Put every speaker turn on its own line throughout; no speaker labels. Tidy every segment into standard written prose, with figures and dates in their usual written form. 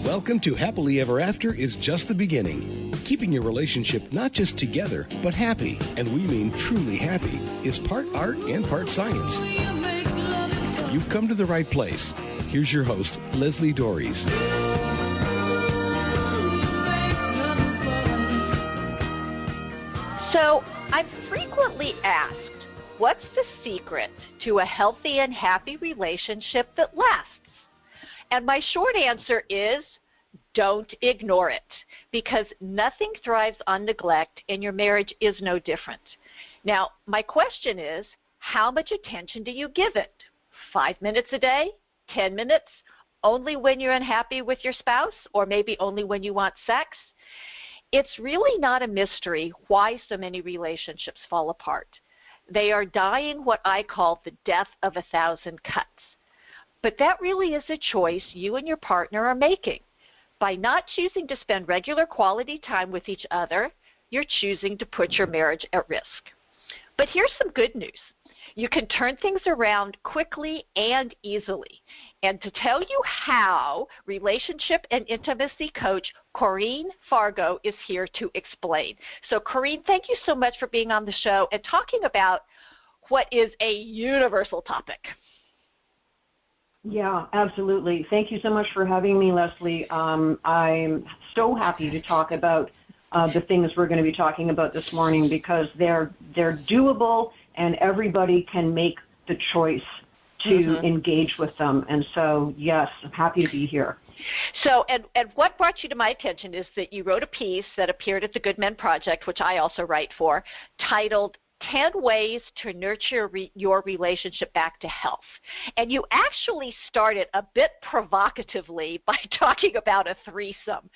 Welcome to Happily Ever After is just the beginning. Keeping your relationship not just together, but happy, and we mean truly happy, is part art and part science. You've come to the right place. Here's your host, Leslie Dories.
So, I'm frequently asked, what's the secret to a healthy and happy relationship that lasts? And my short answer is, don't ignore it, because nothing thrives on neglect, and your marriage is no different. Now, my question is, how much attention do you give it? 5 minutes a day? 10 minutes? Only when you're unhappy with your spouse? Or maybe only when you want sex? It's really not a mystery why so many relationships fall apart. They are dying what I call the death of 1,000 cuts. But that really is a choice you and your partner are making. By not choosing to spend regular quality time with each other, you're choosing to put your marriage at risk. But here's some good news. You can turn things around quickly and easily. And to tell you how, relationship and intimacy coach Corinne Fargo is here to explain. So Corinne, thank you so much for being on the show and talking about what is a universal topic.
Yeah, absolutely. Thank you so much for having me, Leslie. I'm so happy to talk about the things we're going to be talking about this morning because they're doable and everybody can make the choice to engage with them. And so, yes, I'm happy to be here.
So, and what brought you to my attention is that you wrote a piece that appeared at the Good Men Project, which I also write for, titled 10 Ways to Nurture Your Relationship Back to Health. And you actually started a bit provocatively by talking about a threesome.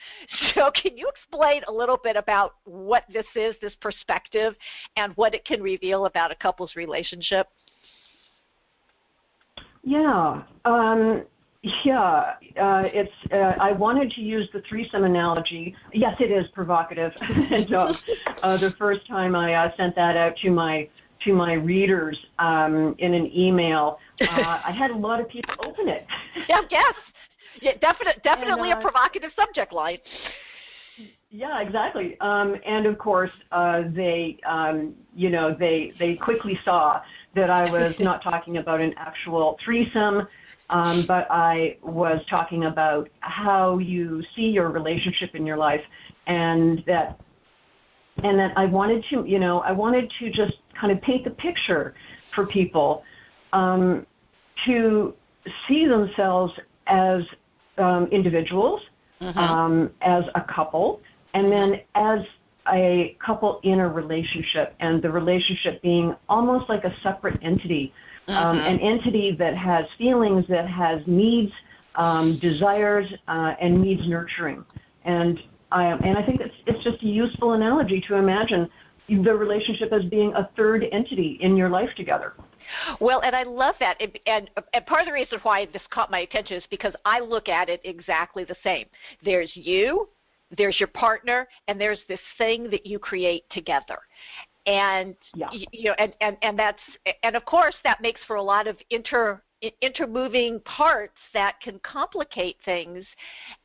So can you explain a little bit about what this is, this perspective, and what it can reveal about a couple's relationship?
Yeah. I wanted to use the threesome analogy. Yes, it is provocative. And the first time I sent that out to my readers in an email, I had a lot of people open it.
Yes. Yeah, definitely a provocative subject line.
Yeah, exactly. And of course, they quickly saw that I was not talking about an actual threesome. But I was talking about how you see your relationship in your life, and that I wanted to just kind of paint the picture for people to see themselves as individuals, as a couple, and then as a couple in a relationship, and the relationship being almost like a separate entity. An entity that has feelings, that has needs, desires, and needs nurturing. And I think it's just a useful analogy to imagine the relationship as being a third entity in your life together.
Well, and I love that. And part of the reason why this caught my attention is because I look at it exactly the same. There's you, there's your partner, and there's this thing that you create together. And and of course that makes for a lot of intermoving parts that can complicate things,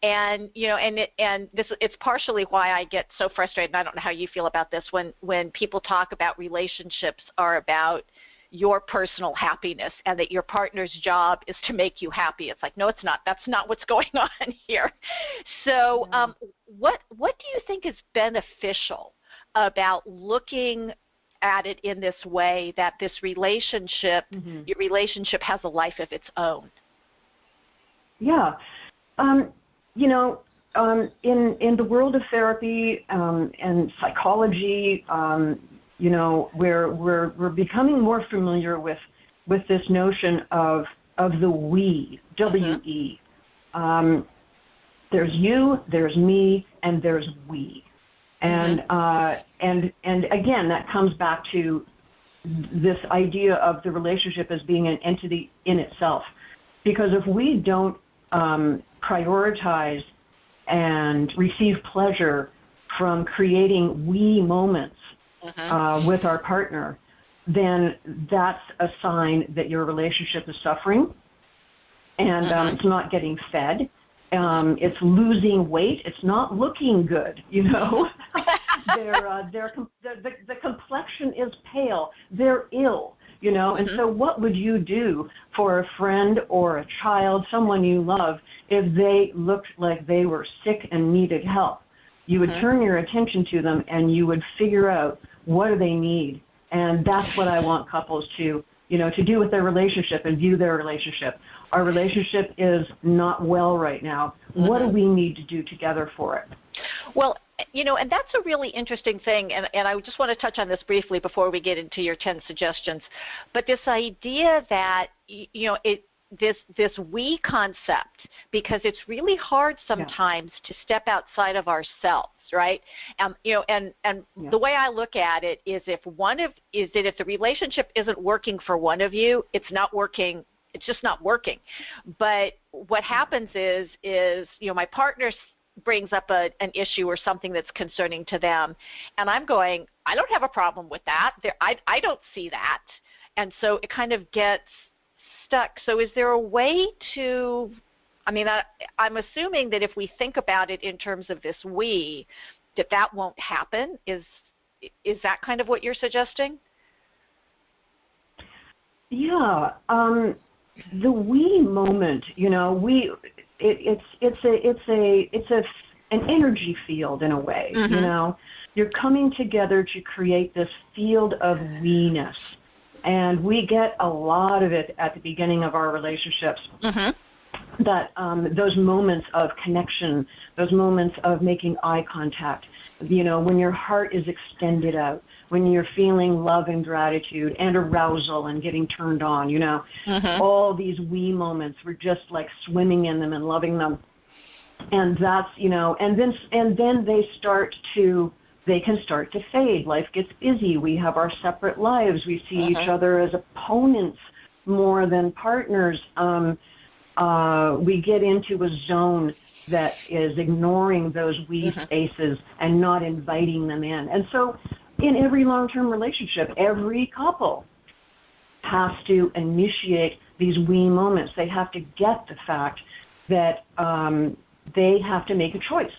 and it's partially why I get so frustrated. And I don't know how you feel about this when people talk about relationships are about your personal happiness and that your partner's job is to make you happy. It's like, no, it's not. That's not what's going on here. So, what do you think is beneficial about looking at it in this way, that this relationship, your relationship has a life of its own?
Yeah. In the world of therapy and psychology, we're becoming more familiar with this notion of the we, W-E. There's you, there's me, and there's we. And again, that comes back to this idea of the relationship as being an entity in itself. Because if we don't prioritize and receive pleasure from creating we moments with our partner, then that's a sign that your relationship is suffering and it's not getting fed. It's losing weight. It's not looking good, you know. The complexion is pale. They're ill, you know. And so what would you do for a friend or a child, someone you love, if they looked like they were sick and needed help? You would turn your attention to them and you would figure out what do they need. And that's what I want couples to, you know, to do with their relationship and view their relationship. Our relationship is not well right now. What do we need to do together for it?
Well, you know, and that's a really interesting thing, and I just want to touch on this briefly before we get into your 10 suggestions. But this idea that, you know, this we concept, because it's really hard sometimes to step outside of ourselves, right? You know, and the way I look at it is if the relationship isn't working for one of you, it's not working. It's just not working. But what happens is you know, my partner brings up an issue or something that's concerning to them, and I'm going, I don't have a problem with that. I don't see that. And so it kind of gets stuck. So is there a way to, I mean, I'm assuming that if we think about it in terms of this we, that won't happen. Is that kind of what you're suggesting?
Yeah. The we moment, you know, it's an energy field in a way, you know. You're coming together to create this field of we-ness. And we get a lot of it at the beginning of our relationships. That those moments of connection, those moments of making eye contact, you know, when your heart is extended out, when you're feeling love and gratitude and arousal and getting turned on, you know, all these we moments, we're just like swimming in them and loving them. And that's, you know, and then they can start to fade. Life gets busy. We have our separate lives. We see each other as opponents more than partners. We get into a zone that is ignoring those we spaces and not inviting them in. And so in every long-term relationship, every couple has to initiate these we moments. They have to get the fact that they have to make a choice.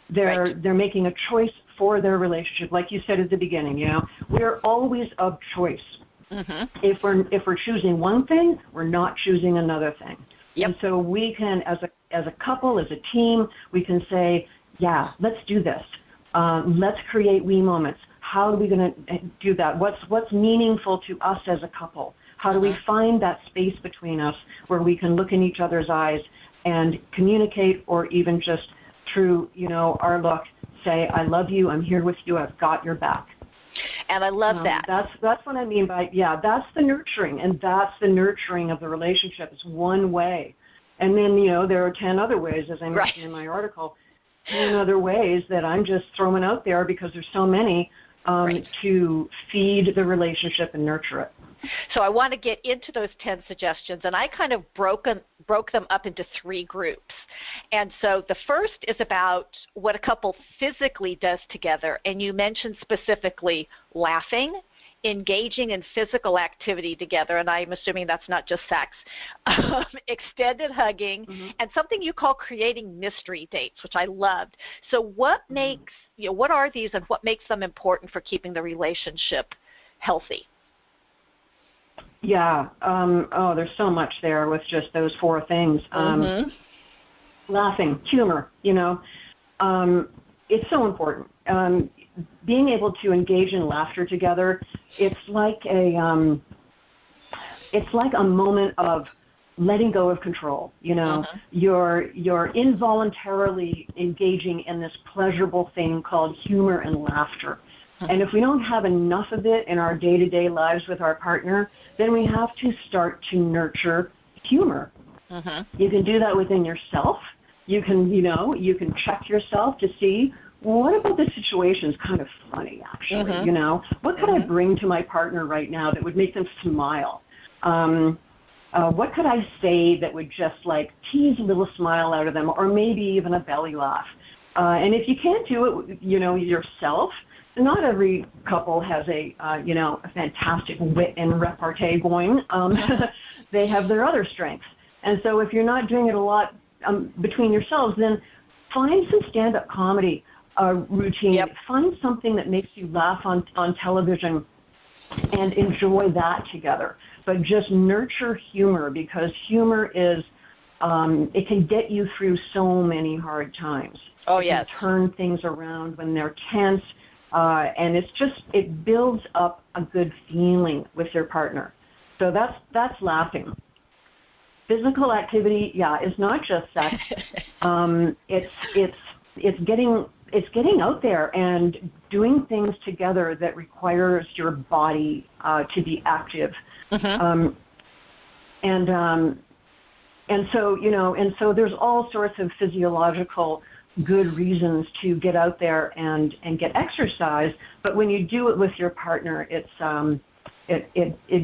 They're making a choice for their relationship. Like you said at the beginning, you know, we're always of choice. If we're choosing one thing, we're not choosing another thing. And so we can, as a couple, as a team, we can say, yeah, let's do this. Let's create we moments. How are we going to do that? What's meaningful to us as a couple? How do we find that space between us where we can look in each other's eyes and communicate, or even just through, you know, our look, say, I love you, I'm here with you, I've got your back.
And I love that.
That's what I mean by, that's the nurturing, and that's the nurturing of the relationship. It's one way. And then, you know, there are 10 other ways, as I mentioned in my article, 10 other ways that I'm just throwing out there because there's so many to feed the relationship and nurture it.
So I want to get into those 10 suggestions, and I kind of broke them up into 3 groups. And so the first is about what a couple physically does together, and you mentioned specifically laughing, engaging in physical activity together, and I'm assuming that's not just sex, extended hugging, and something you call creating mystery dates, which I loved. So what makes, you know, what are these and what makes them important for keeping the relationship healthy?
Yeah. There's so much there with just those 4 things. Laughing, humor, you know, it's so important. Being able to engage in laughter together, it's like a moment of letting go of control. You know, you're involuntarily engaging in this pleasurable thing called humor and laughter. And if we don't have enough of it in our day-to-day lives with our partner, then we have to start to nurture humor. You can do that within yourself. You can, you know, you can check yourself to see, what about this situation is kind of funny, actually, you know? What could I bring to my partner right now that would make them smile? What could I say that would just, like, tease a little smile out of them, or maybe even a belly laugh? And if you can't do it, you know, yourself, not every couple has a fantastic wit and repartee going. They have their other strengths. And so if you're not doing it a lot between yourselves, then find some stand-up comedy routine.
Yep.
Find something that makes you laugh on television and enjoy that together. But just nurture humor, because humor is, it can get you through so many hard times.
Oh,
it
yes.
can turn things around when they're tense, and it builds up a good feeling with your partner. So that's laughing. Physical activity, is not just sex. It's getting out there and doing things together that requires your body to be active.
Mm-hmm.
And so there's all sorts of physiological good reasons to get out there and get exercise. But when you do it with your partner, it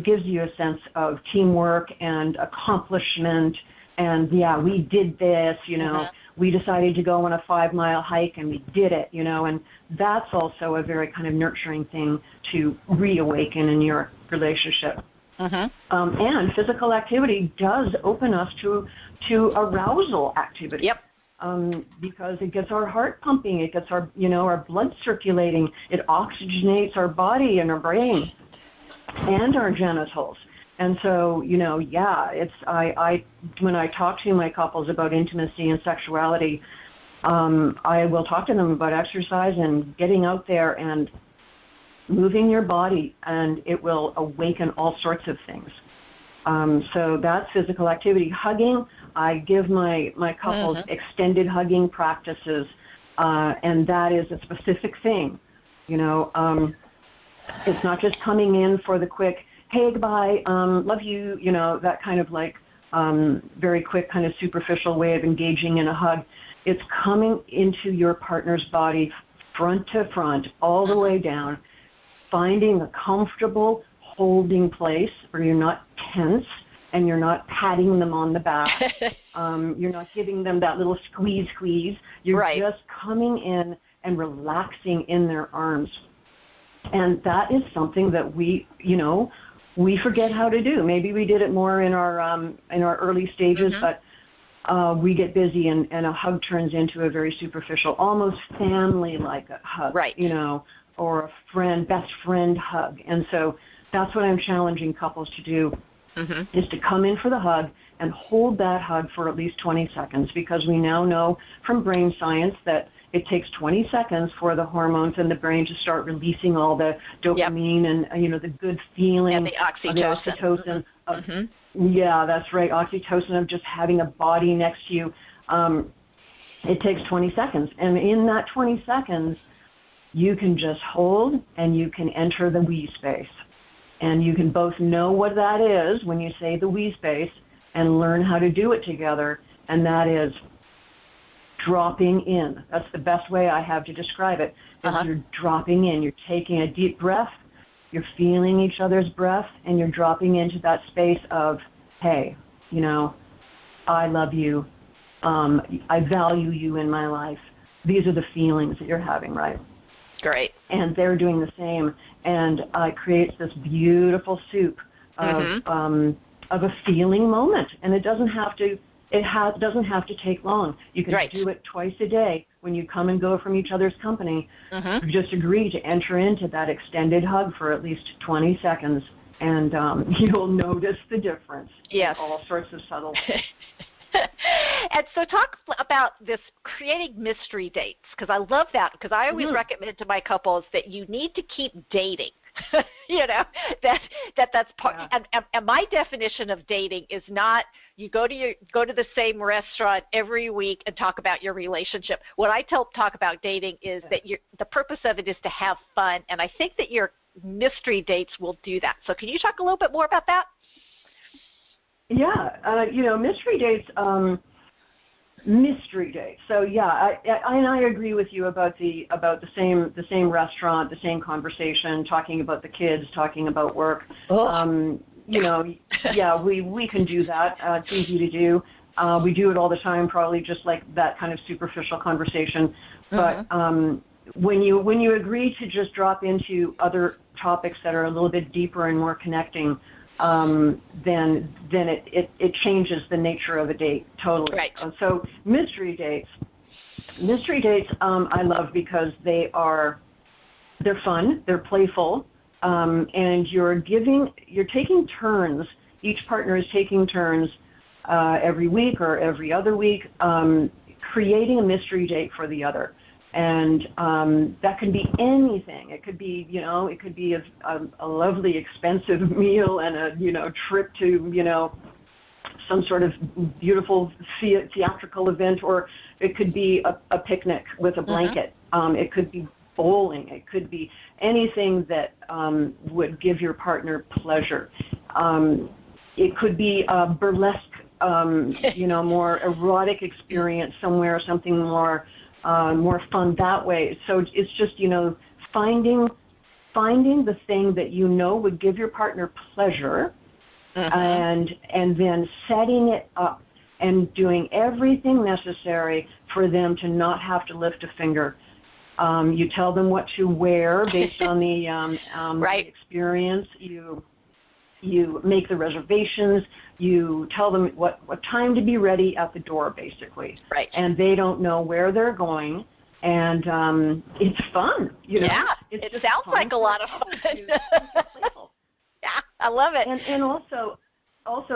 gives you a sense of teamwork and accomplishment. And we did this, we decided to go on a 5-mile hike and we did it, and that's also a very kind of nurturing thing to reawaken in your relationship.
Mm-hmm.
And physical activity does open us to arousal activity.
Yep.
Because it gets our heart pumping, it gets our blood circulating, it oxygenates our body and our brain and our genitals. And so, when I talk to my couples about intimacy and sexuality, I will talk to them about exercise and getting out there and moving your body, and it will awaken all sorts of things. So that's physical activity. Hugging, I give my couples extended hugging practices, and that is a specific thing. It's not just coming in for the quick, hey, goodbye, love you, that kind of very quick kind of superficial way of engaging in a hug. It's coming into your partner's body front to front, all the way down, finding a comfortable holding place where you're not tense and you're not patting them on the back. You're not giving them that little squeeze. You're just coming in and relaxing in their arms. And that is something that we forget how to do. Maybe we did it more in our early stages, but we get busy and a hug turns into a very superficial, almost family-like hug, or a best friend hug. And so that's what I'm challenging couples to do, is to come in for the hug and hold that hug for at least 20 seconds, because we now know from brain science that it takes 20 seconds for the hormones in the brain to start releasing all the dopamine and the good feeling,
and the oxytocin.
Yeah, that's right, oxytocin of just having a body next to you. It takes 20 seconds, and in that 20 seconds, you can just hold and you can enter the we space, and you can both know what that is when you say the we space, and learn how to do it together, and that is dropping in. That's the best way I have to describe it. You're dropping in. You're taking a deep breath. You're feeling each other's breath, and you're dropping into that space of, hey, I love you. I value you in my life. These are the feelings that you're having, right?
Great.
And they're doing the same, and it creates this beautiful soup of a feeling moment, and it doesn't have to. Doesn't have to take long. You can do it twice a day when you come and go from each other's company. Just agree to enter into that extended hug for at least 20 seconds, and you'll notice the difference.
Yes.
All sorts of subtle.
And so talk about this creating mystery dates, because I love that, because I always recommend to my couples that you need to keep dating. That's part. And my definition of dating is not you go to the same restaurant every week and talk about your relationship. What I talk about dating is that the purpose of it is to have fun, and I think that your mystery dates will do that. So can you talk a little bit more about that?
Yeah, mystery dates. Mystery dates. So I agree with you about the same restaurant, the same conversation, talking about the kids, talking about work. We can do that. It's easy to do. We do it all the time, probably just like that kind of superficial conversation. But when you agree to just drop into other topics that are a little bit deeper and more connecting, then it changes the nature of a date totally.
Right.
So mystery dates I love because they're fun, they're playful, and you're taking turns. Each partner is taking turns every week or every other week, creating a mystery date for the other. And that can be anything. It could be, it could be a lovely, expensive meal and a, trip to, some sort of beautiful theatrical event, or it could be a picnic with a blanket. It could be bowling. It could be anything that would give your partner pleasure. It could be a burlesque, more erotic experience somewhere, something more fun that way. So it's just, finding the thing that would give your partner pleasure, and then setting it up and doing everything necessary for them to not have to lift a finger. You tell them what to wear based on the
right.
the experience. You make the reservations. You tell them what time to be ready at the door, basically.
Right.
And they don't know where they're going, and it's fun.
Yeah, it sounds like a lot of fun. Yeah, I love it.
And also,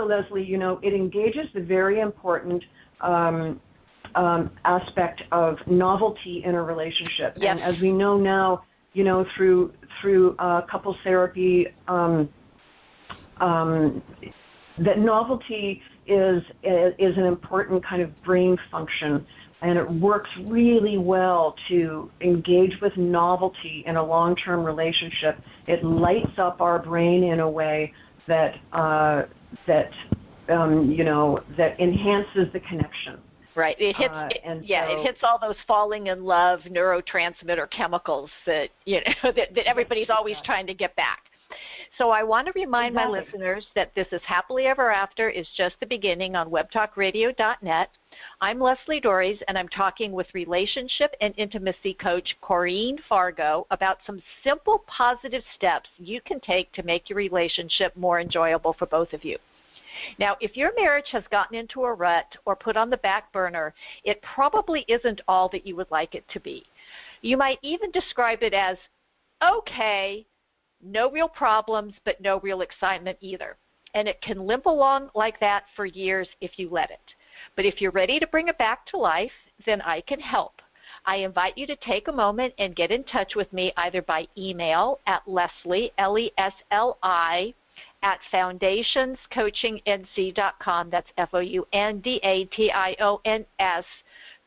Leslie, it engages the very important aspect of novelty in a relationship.
Yes.
And as we know now, through couples therapy, that novelty is an important kind of brain function, and it works really well to engage with novelty in a long-term relationship. It lights up our brain in a way that enhances the connection.
Right. It hits. It hits all those falling in love neurotransmitter chemicals that that everybody's always trying to get back. So I want to remind my listeners that This Is Happily Ever After is just the beginning on webtalkradio.net. I'm Leslie Dories, and I'm talking with relationship and intimacy coach Corrine Fargo about some simple positive steps you can take to make your relationship more enjoyable for both of you. Now, if your marriage has gotten into a rut or put on the back burner, it probably isn't all that you would like it to be. You might even describe it as okay, no real problems, but no real excitement either. And it can limp along like that for years if you let it. But if you're ready to bring it back to life, then I can help. I invite you to take a moment and get in touch with me either by email at Leslie, Lesli, at foundationscoachingnc.com. That's FOUNDATIONS,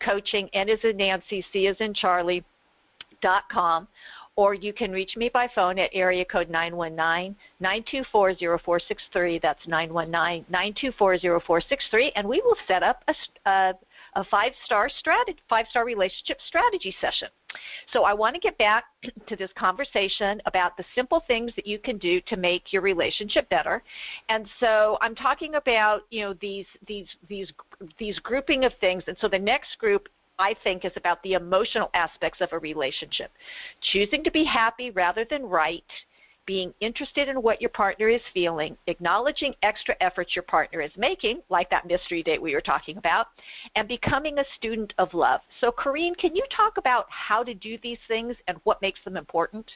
coaching, N as in Nancy, C as in Charlie.com. Or you can reach me by phone at area code 919-924-0463. That's 919-924-0463, and we will set up a five-star relationship strategy session. So I want to get back to this conversation about the simple things that you can do to make your relationship better. And so I'm talking about these grouping of things. And so the next group, I think, is about the emotional aspects of a relationship. Choosing to be happy rather than right, being interested in what your partner is feeling, acknowledging extra efforts your partner is making, like that mystery date we were talking about, and becoming a student of love. So, Corrine, can you talk about how to do these things and what makes them important?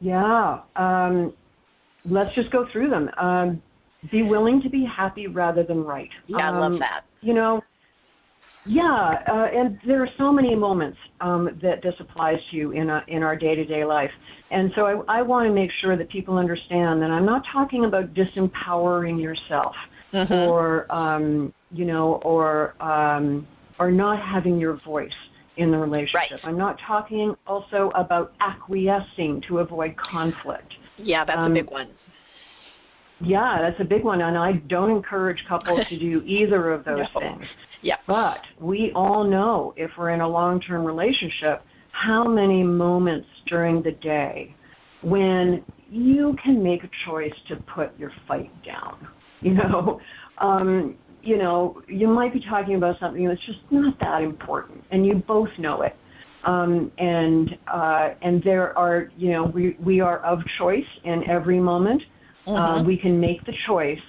Yeah. Let's just go through them. Be willing to be happy rather than right.
Yeah, I love that.
And there are so many moments that this applies to in our day-to-day life. And so I want to make sure that people understand that I'm not talking about disempowering yourself or not having your voice in the relationship.
Right.
I'm not talking also about acquiescing to avoid conflict.
Yeah, that's a big one.
Yeah, that's a big one, and I don't encourage couples to do either of those things.
Yep.
But we all know, if we're in a long-term relationship, how many moments during the day when you can make a choice to put your fight down. You might be talking about something that's just not that important, and you both know it. And there are, we are of choice in every moment. We can make the choice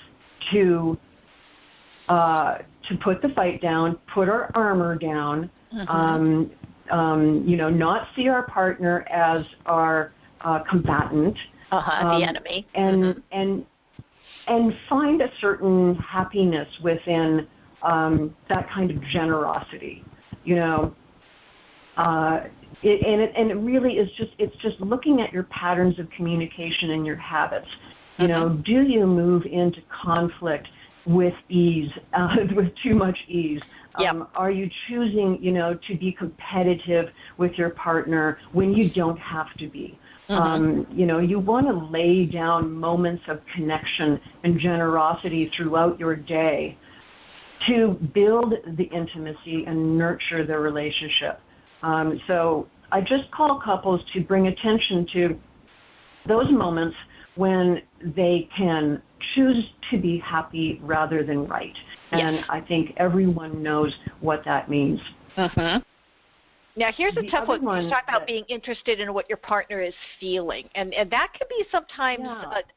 to put the fight down, put our armor down, not see our partner as our combatant,
the enemy,
and find a certain happiness within that kind of generosity, it really is just looking at your patterns of communication and your habits. Do you move into conflict with ease, with too much ease? Are you choosing, to be competitive with your partner when you don't have to be? You want to lay down moments of connection and generosity throughout your day to build the intimacy and nurture the relationship. So I just call couples to bring attention to those moments when they can choose to be happy rather than right. And I think everyone knows what that means.
Now, here's a tough one. You talk about being interested in what your partner is feeling. And that can be sometimes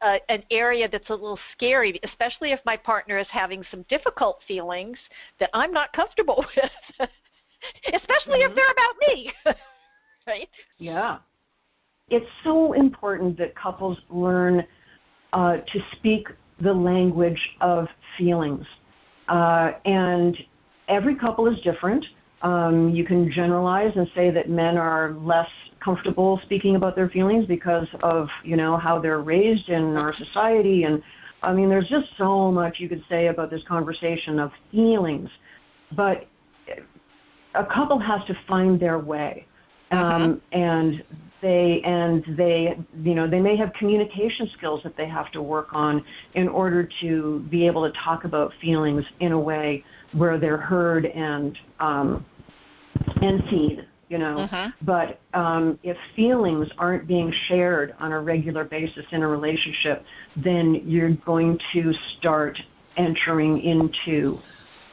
an area that's a little scary, especially if my partner is having some difficult feelings that I'm not comfortable with, especially if they're about me. Right?
Yeah. It's so important that couples learn to speak the language of feelings. And every couple is different. You can generalize and say that men are less comfortable speaking about their feelings because of, how they're raised in our society. And, there's just so much you could say about this conversation of feelings. But a couple has to find their way. And they may have communication skills that they have to work on in order to be able to talk about feelings in a way where they're heard and seen, But if feelings aren't being shared on a regular basis in a relationship, then you're going to start entering into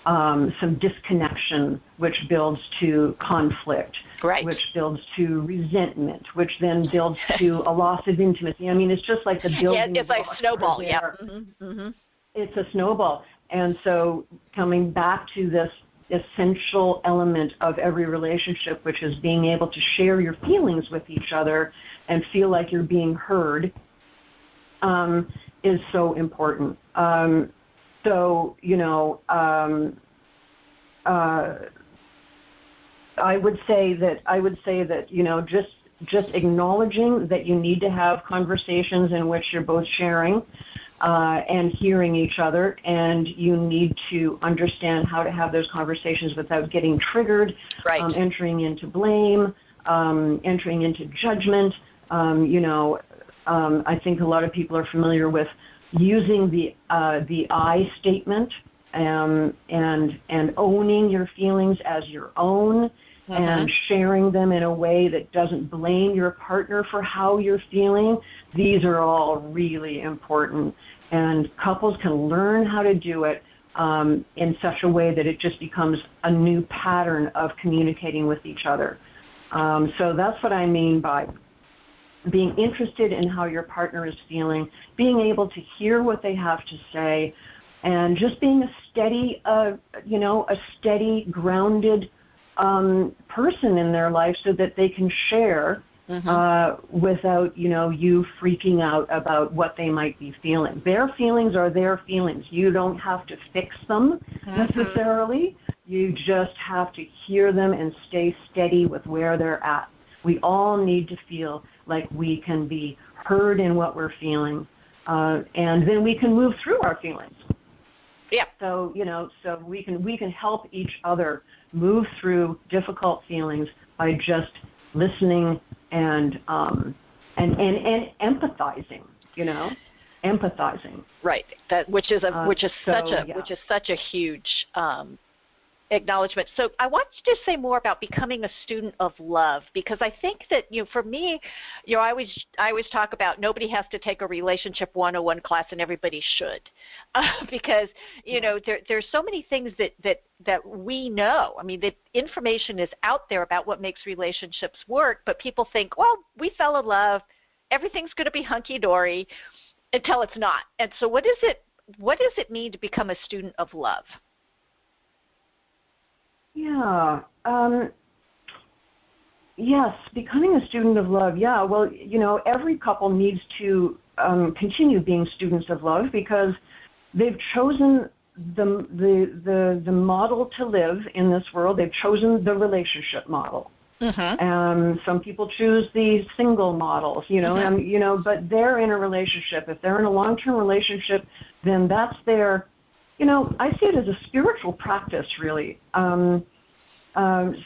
some disconnection, which builds to conflict, which builds to resentment, which then builds to a loss of intimacy. It's just like the building.
Yeah, it's like a snowball.
It's a snowball. And so coming back to this essential element of every relationship, which is being able to share your feelings with each other and feel like you're being heard, is so important. I would say that just acknowledging that you need to have conversations in which you're both sharing and hearing each other, and you need to understand how to have those conversations without getting triggered, entering into blame, entering into judgment. I think a lot of people are familiar with using the I statement and owning your feelings as your own and sharing them in a way that doesn't blame your partner for how you're feeling. These are all really important, and couples can learn how to do it in such a way that it just becomes a new pattern of communicating with each other. So that's what I mean by being interested in how your partner is feeling, being able to hear what they have to say, and just being a steady, grounded person in their life so that they can share without, you freaking out about what they might be feeling. Their feelings are their feelings. You don't have to fix them necessarily. You just have to hear them and stay steady with where they're at. We all need to feel like we can be heard in what we're feeling, and then we can move through our feelings.
Yeah.
So so we can help each other move through difficult feelings by just listening and empathizing. Empathizing.
Right. Which is such a huge acknowledgement. So I want you to say more about becoming a student of love, because I think that, for me, I always talk about nobody has to take a relationship 101 class, and everybody should, because there's so many things that we know. The information is out there about what makes relationships work, but people think, well, we fell in love, everything's going to be hunky dory. Until it's not. And so what does it mean to become a student of love?
Yeah. Yes, becoming a student of love. Yeah, well, every couple needs to continue being students of love because they've chosen the model to live in this world. They've chosen the relationship model. Some people choose the single models, but they're in a relationship. If they're in a long-term relationship, then that's their, I see it as a spiritual practice, really.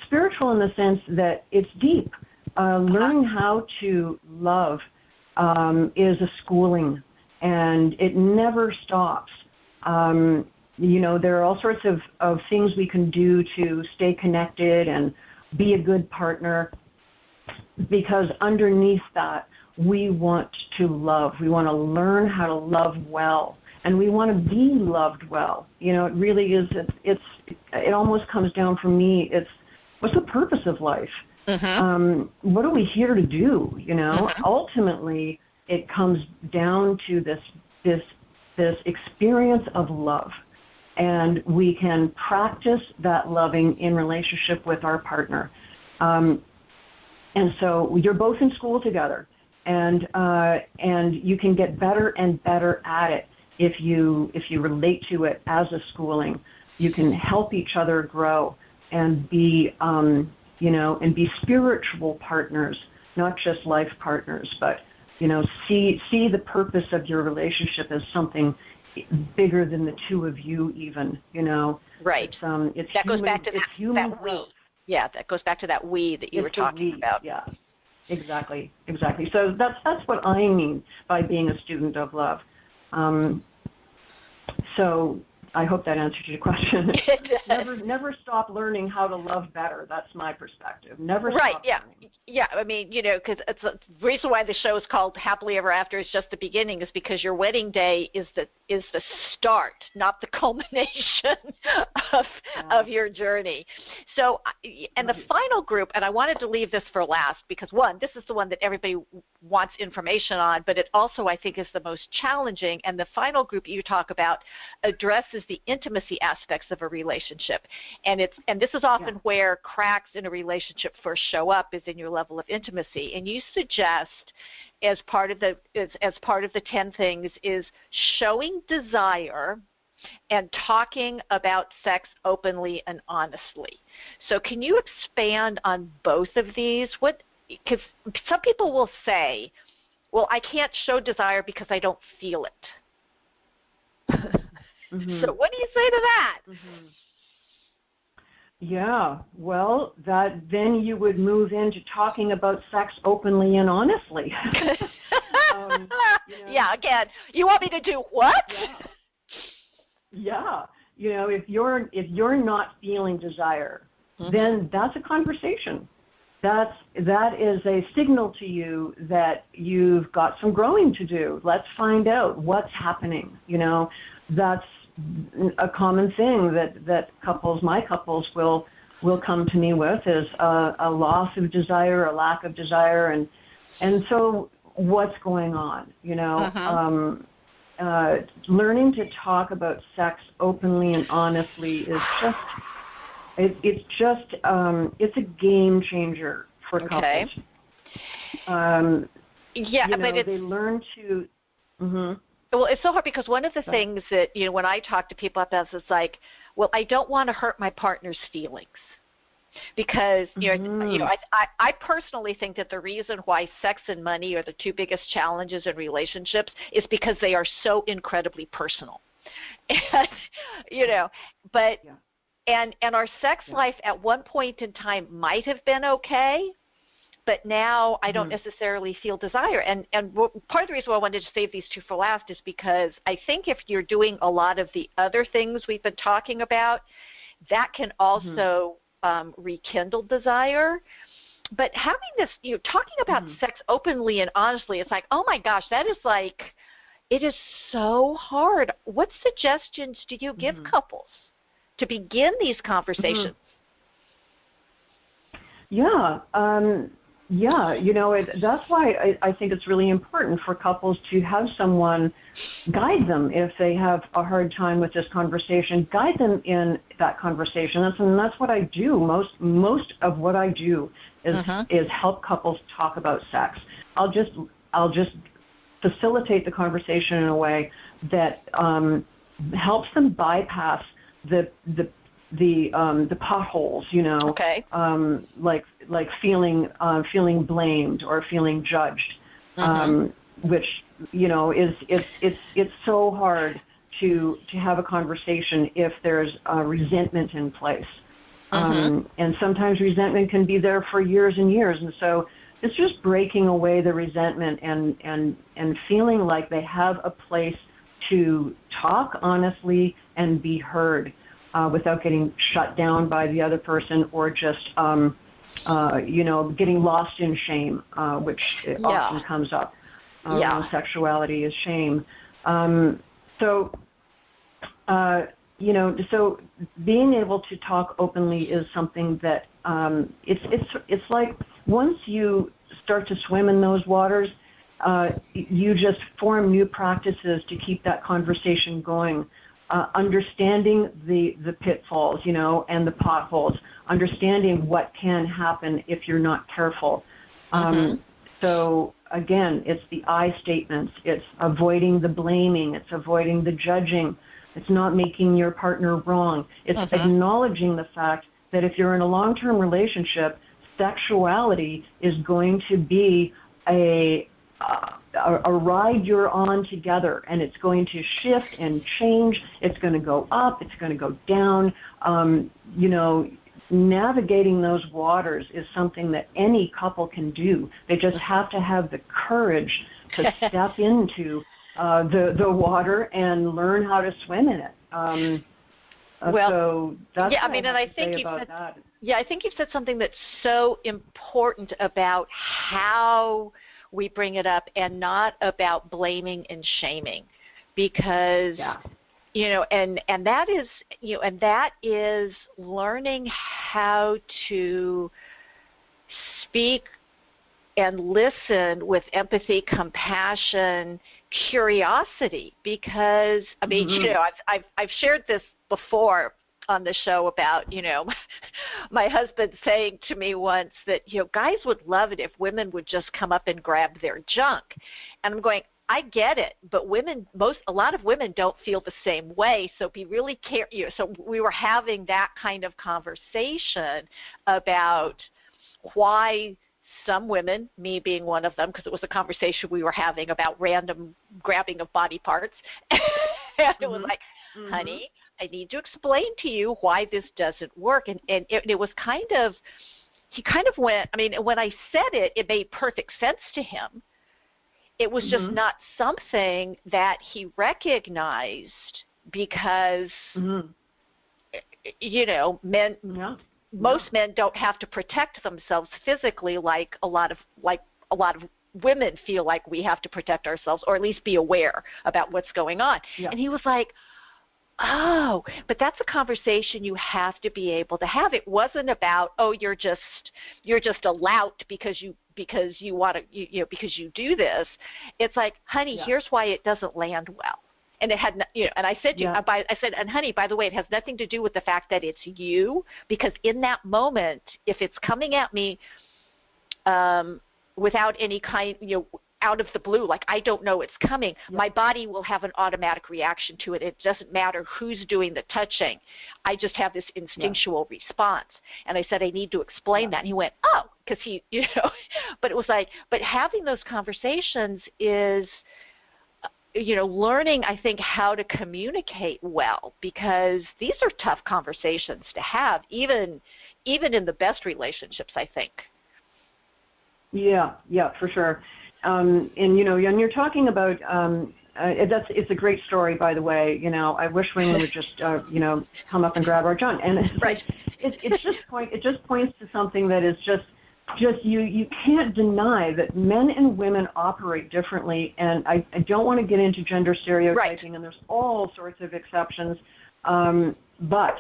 Spiritual in the sense that it's deep. Learning how to love is a schooling, and it never stops. There are all sorts of things we can do to stay connected and be a good partner, because underneath that, we want to love. We want to learn how to love well, and we want to be loved well. It really is. It almost comes down for me. It's what's the purpose of life? What are we here to do? Ultimately, it comes down to this experience of love. And we can practice that loving in relationship with our partner. And so you're both in school together, and you can get better and better at it if you relate to it as a schooling. You can help each other grow and be and be spiritual partners, not just life partners, but see the purpose of your relationship as something bigger than the two of you, even.
Right.
It's
that
human,
goes back to that we. Yeah, that goes back to that we that you were talking about.
Yeah, exactly. So that's what I mean by being a student of love. So I hope that answers your question. Never stop learning how to love better. That's my perspective. Never stop learning.
Yeah. I mean, because it's the reason why the show is called Happily Ever After is just the beginning, is because your wedding day is the start, not the culmination of your journey. So, and the final group, and I wanted to leave this for last because, one, this is the one that everybody wants information on, but it also, I think, is the most challenging. And the final group you talk about addresses the intimacy aspects of a relationship. And this is often where cracks in a relationship first show up, is in your level of intimacy. And you suggest as part of the 10 things is showing desire and talking about sex openly and honestly. So can you expand on both of these? Because some people will say, well, I can't show desire because I don't feel it. So what do you say to that?
Yeah, well, then you would move into talking about sex openly and honestly.
Yeah, again, you want me to do what?
Yeah. If you're not feeling desire, then that's a conversation. That is a signal to you that you've got some growing to do. Let's find out what's happening. That's a common thing that my couples will come to me with, is a loss of desire, a lack of desire, and so what's going on? Learning to talk about sex openly and honestly is just it's a game changer for couples. But they learn to.
Well, it's so hard because one of the things that, when I talk to people about this, it's like, well, I don't want to hurt my partner's feelings. Because, I personally think that the reason why sex and money are the two biggest challenges in relationships is because they are so incredibly personal. And, and our sex life at one point in time might have been okay, but now I don't necessarily feel desire. And part of the reason why I wanted to save these two for last is because I think if you're doing a lot of the other things we've been talking about, that can also rekindle desire. But having this, talking about sex openly and honestly, it's like, oh my gosh, that is like, it is so hard. What suggestions do you give couples to begin these conversations?
Yeah. Yeah, that's why I think it's really important for couples to have someone guide them if they have a hard time with this conversation. Guide them in that conversation. That's what I do. Most of what I do is help couples talk about sex. I'll just facilitate the conversation in a way that helps them bypass the potholes,
Okay.
Like feeling blamed or feeling judged, which it's so hard to have a conversation if there's resentment in place, and sometimes resentment can be there for years and years, and so it's just breaking away the resentment and feeling like they have a place to talk honestly and be heard. Without getting shut down by the other person or just, getting lost in shame, which often comes up. Sexuality is shame. So being able to talk openly is something that it's like once you start to swim in those waters, you just form new practices to keep that conversation going. Understanding the pitfalls, and the potholes, understanding what can happen if you're not careful. So again, it's the I statements. It's avoiding the blaming. It's avoiding the judging. It's not making your partner wrong. It's acknowledging the fact that if you're in a long-term relationship, sexuality is going to be a ride you're on together, and it's going to shift and change. It's going to go up. It's going to go down. Navigating those waters is something that any couple can do. They just have to have the courage to step into the water and learn how to swim in it. So that's
I think you've said something that's so important about how we bring it up and not about blaming and shaming, because and that is learning how to speak and listen with empathy, compassion, curiosity, because I've shared this before on the show about, my husband saying to me once that, guys would love it if women would just come up and grab their junk. And I'm going, I get it, but a lot of women don't feel the same way. So be really so we were having that kind of conversation about why some women, me being one of them, because it was a conversation we were having about random grabbing of body parts. And it was like, honey, I need to explain to you why this doesn't work. And it was he kind of went, when I said it, it made perfect sense to him. It was just not something that he recognized because, men, most men don't have to protect themselves physically like a lot of women feel like we have to protect ourselves, or at least be aware about what's going on. Yeah. And he was like, oh, but that's a conversation you have to be able to have. It wasn't about, oh, you're just a lout because you want to, because you do this. It's like, honey, here's why it doesn't land well. And it had, and I said, I said, and honey, by the way, it has nothing to do with the fact that it's you, because in that moment, if it's coming at me without any kind, out of the blue, like I don't know it's coming, my body will have an automatic reaction to it. It doesn't matter who's doing the touching. I just have this instinctual response. And I said, I need to explain that. And he went, oh, because he, but it was like, but having those conversations is, learning, I think, how to communicate well, because these are tough conversations to have, even in the best relationships, I think.
Yeah, for sure. And you're talking about it's a great story, by the way. I wish women would just come up and grab our junk, and it's
right.
It just points to something that is just you can't deny that men and women operate differently. And I don't want to get into gender stereotyping, and there's all sorts of exceptions, but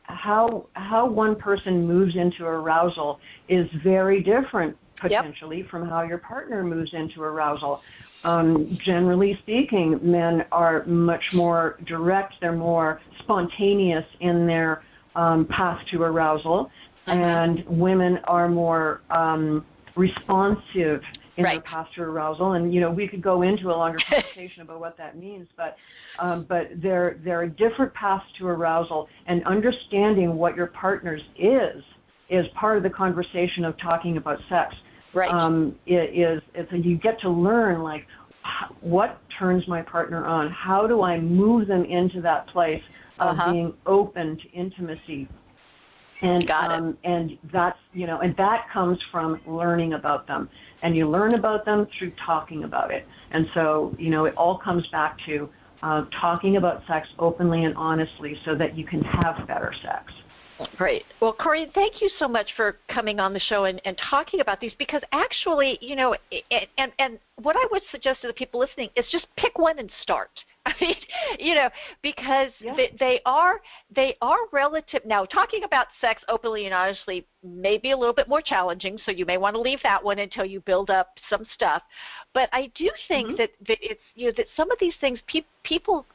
how one person moves into arousal is very different potentially from how your partner moves into arousal. Generally speaking, men are much more direct, they're more spontaneous in their path to arousal, and women are more responsive in their path to arousal. And, we could go into a longer conversation about what that means, but there are different paths to arousal, and understanding what your partner's is part of the conversation of talking about sex.
Right.
You get to learn, like, what turns my partner on? How do I move them into that place of being open to intimacy? And and that's and that comes from learning about them, and you learn about them through talking about it. And so it all comes back to talking about sex openly and honestly, so that you can have better sex.
Great. Well, Corinne, thank you so much for coming on the show and talking about these, because actually, and what I would suggest to the people listening is just pick one and start. I mean, because they are relative. Now, talking about sex openly and honestly may be a little bit more challenging, so you may want to leave that one until you build up some stuff. But I do think that it's that some of these things people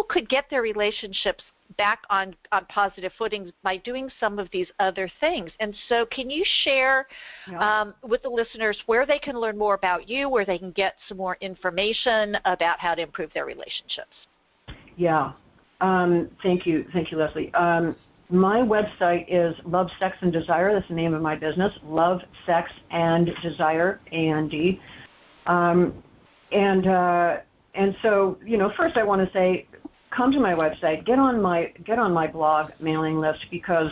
could get their relationships back on positive footings by doing some of these other things. And so can you share with the listeners where they can learn more about you, where they can get some more information about how to improve their relationships?
Yeah. Thank you, Leslie. My website is Love, Sex, and Desire. That's the name of my business, Love, Sex, and Desire, A-N-D. And so, first I want to say, come to my website, get on my blog mailing list, because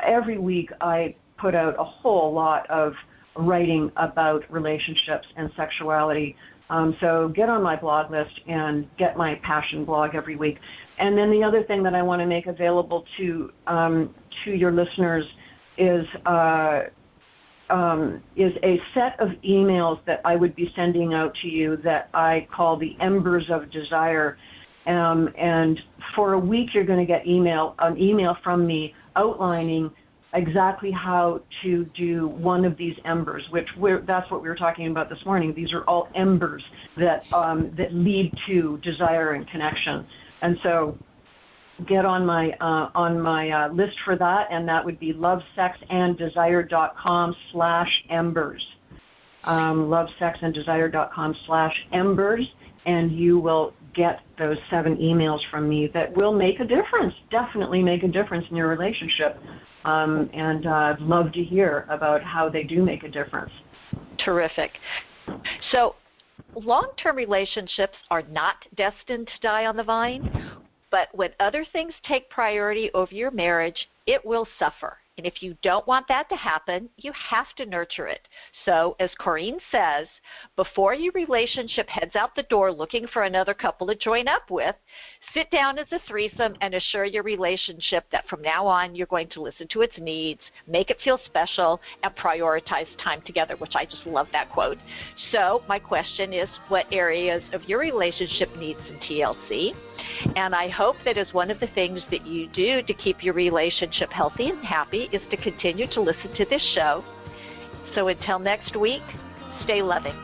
every week I put out a whole lot of writing about relationships and sexuality. So get on my blog list and get my passion blog every week. And then the other thing that I want to make available to your listeners is a set of emails that I would be sending out to you that I call the Embers of Desire. And for a week, you're going to get an email from me outlining exactly how to do one of these embers, that's what we were talking about this morning. These are all embers that lead to desire and connection. And so get on my list for that, and that would be lovesexanddesire.com/embers. lovesexanddesire.com/embers, and you will get those 7 emails from me that will make a difference, definitely make a difference in your relationship. And I'd love to hear about how they do make a difference.
Terrific. So long-term relationships are not destined to die on the vine, but when other things take priority over your marriage, it will suffer. And if you don't want that to happen, you have to nurture it. So, as Corinne says, before your relationship heads out the door looking for another couple to join up with, sit down as a threesome and assure your relationship that from now on you're going to listen to its needs, make it feel special, and prioritize time together, which I just love that quote. So my question is, what areas of your relationship need some TLC? And I hope that as one of the things that you do to keep your relationship healthy and happy is to continue to listen to this show. So until next week, stay loving.